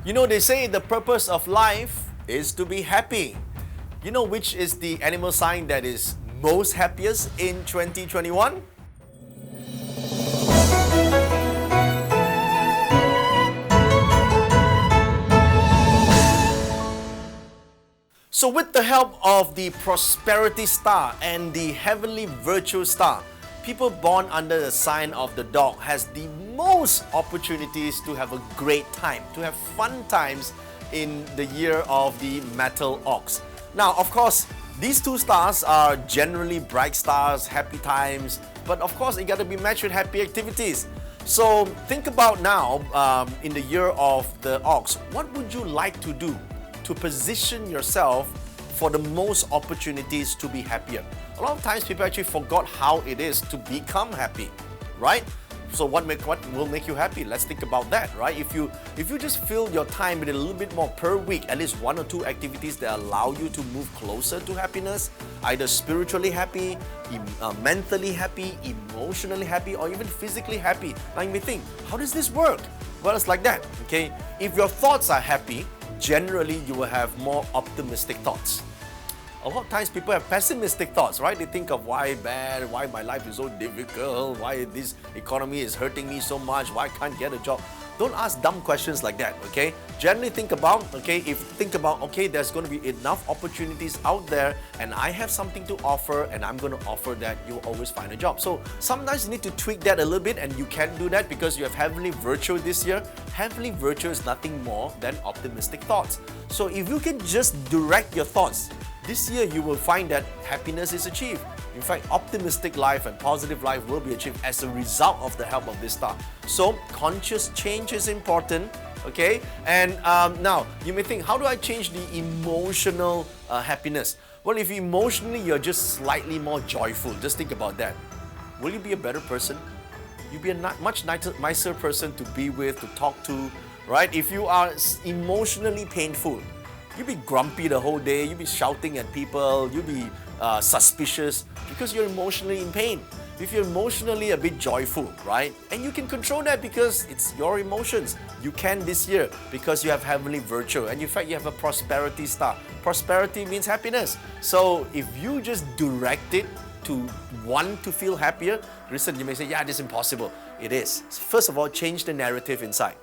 You know, they say the purpose of life is to be happy. You know which is the animal sign that is most happiest in 2021? So with the help of the prosperity star and the heavenly virtue star, people born under the sign of the dog has the most opportunities to have a great time, to have fun times in the year of the metal ox. Now, of course, these two stars are generally bright stars, happy times, but of course, it got to be matched with happy activities. So think about now, in the year of the ox, what would you like to do to position yourself for the most opportunities to be happier? A lot of times people actually forgot how it is to become happy, right? So what will make you happy? Let's think about that, right? If you just fill your time with a little bit more per week, at least one or two activities that allow you to move closer to happiness, either spiritually happy, mentally happy, emotionally happy, or even physically happy. Now you may think, how does this work? Well, it's like that, okay? If your thoughts are happy, generally you will have more optimistic thoughts. A lot of times people have pessimistic thoughts, right? They think of why bad, why my life is so difficult, why this economy is hurting me so much, why I can't get a job. Don't ask dumb questions like that, okay? Generally think about, okay, there's going to be enough opportunities out there and I have something to offer and I'm going to offer that, you'll always find a job. So sometimes you need to tweak that a little bit and you can do that because you have heavenly virtue this year. Heavenly virtue is nothing more than optimistic thoughts. So if you can just direct your thoughts, this year you will find that happiness is achieved. In fact, optimistic life and positive life will be achieved as a result of the help of this star. So conscious change is important, okay? And now you may think, how do I change the emotional happiness? Well, if emotionally you're just slightly more joyful, just think about that. Will you be a better person? You'll be a much nicer person to be with, to talk to, right? If you are emotionally painful, you'll be grumpy the whole day, you'll be shouting at people, you'll be suspicious because you're emotionally in pain. If you're emotionally a bit joyful, right? And you can control that because it's your emotions. You can this year because you have heavenly virtue. And in fact, you have a prosperity star. Prosperity means happiness. So if you just direct it to want to feel happier, listen, you may say, yeah, this is impossible. It is. First of all, change the narrative inside.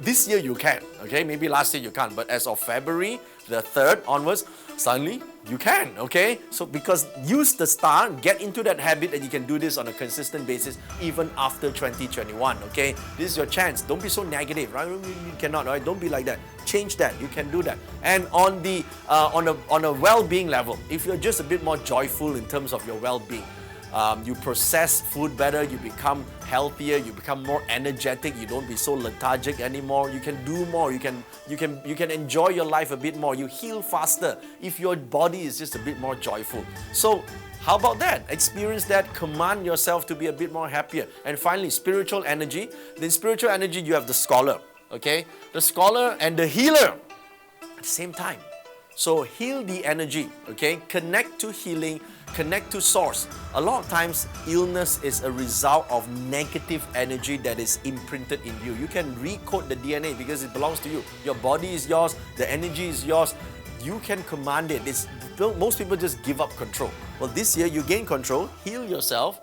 This year you can, okay? Maybe last year you can't, but as of February the 3rd onwards, suddenly you can, okay? So because use the star, get into that habit and you can do this on a consistent basis even after 2021, okay? This is your chance. Don't be so negative, right? You cannot, right? Don't be like that. Change that. You can do that. And on the on a well-being level, if you're just a bit more joyful in terms of your well-being, you process food better, you become healthier, you become more energetic, you don't be so lethargic anymore, you can do more, you can enjoy your life a bit more, you heal faster if your body is just a bit more joyful. So how about that? Experience that, command yourself to be a bit more happier. And finally, spiritual energy. In spiritual energy, you have the scholar, okay? The scholar and the healer at the same time. So heal the energy, okay? Connect to healing, connect to source. A lot of times, illness is a result of negative energy that is imprinted in you. You can recode the DNA because it belongs to you. Your body is yours, the energy is yours. You can command it. Most people just give up control. Well, this year you gain control, heal yourself,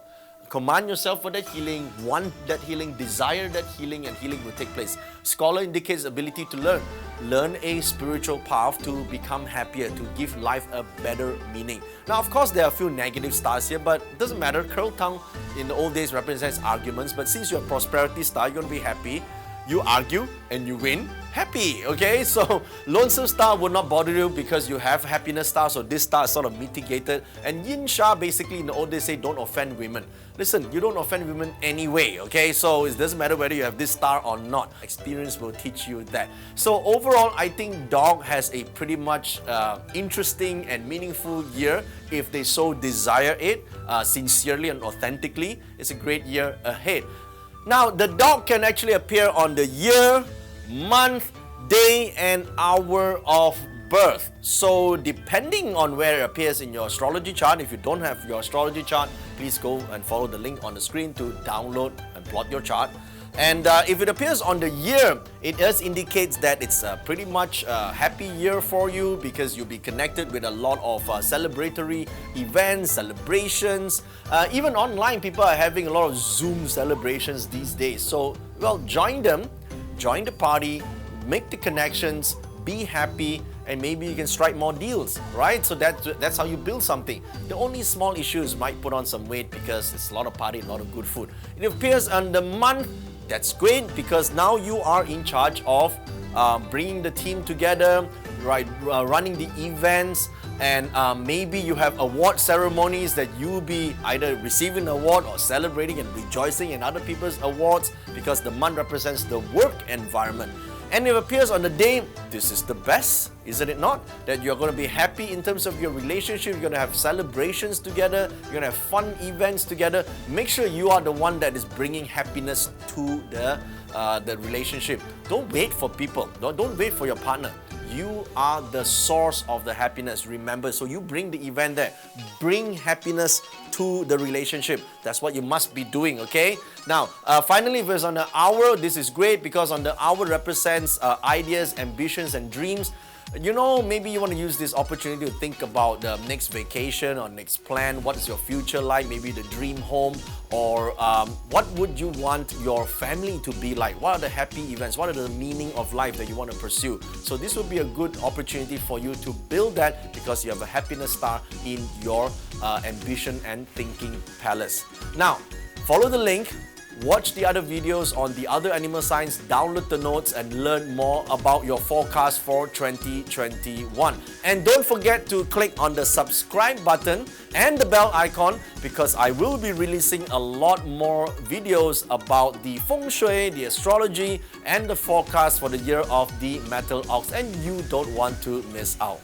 command yourself for that healing, want that healing, desire that healing, and healing will take place. Scholar indicates ability to learn. Learn a spiritual path to become happier, to give life a better meaning. Now, of course, there are a few negative stars here, but it doesn't matter. Curl tongue in the old days represents arguments, but since you're a prosperity star, you're going to be happy. You argue and you win, happy, okay? So lonesome star will not bother you because you have happiness star, so this star is sort of mitigated. And yin sha basically in the old days say don't offend women. Listen, you don't offend women anyway, okay? So it doesn't matter whether you have this star or not. Experience will teach you that. So overall, I think dog has a pretty much interesting and meaningful year if they so desire it, sincerely and authentically. It's a great year ahead. Now, the dog can actually appear on the year, month, day, and hour of birth. So, depending on where it appears in your astrology chart, if you don't have your astrology chart, please go and follow the link on the screen to download and plot your chart. And if it appears on the year, it does indicates that it's pretty much a happy year for you because you'll be connected with a lot of celebratory events, celebrations. Even online, people are having a lot of Zoom celebrations these days. So, well, join them, join the party, make the connections, be happy, and maybe you can strike more deals, right? So that's how you build something. The only small issues might put on some weight because it's a lot of party, a lot of good food. It appears on the month, that's great because now you are in charge of bringing the team together, right? Running the events, and maybe you have award ceremonies that you'll be either receiving an award or celebrating and rejoicing in other people's awards because the month represents the work environment. And it appears on the day, this is the best, isn't it not? That you're going to be happy in terms of your relationship, you're going to have celebrations together, you're going to have fun events together. Make sure you are the one that is bringing happiness to the relationship. Don't wait for people, don't wait for your partner. You are the source of the happiness, remember. So you bring the event there. Bring happiness to the relationship. That's what you must be doing, okay? Now, finally, if it's on the hour, this is great because on the hour represents ideas, ambitions, and dreams. You know, maybe you want to use this opportunity to think about the next vacation or next plan. What is your future like? Maybe the dream home, or what would you want your family to be like? What are the happy events? What are the meaning of life that you want to pursue? So this would be a good opportunity for you to build that because you have a happiness star in your ambition and thinking palace. Now, follow the link. Watch the other videos on the other animal signs, download the notes and learn more about your forecast for 2021. And don't forget to click on the subscribe button and the bell icon because I will be releasing a lot more videos about the feng shui, the astrology and the forecast for the year of the metal ox, and you don't want to miss out.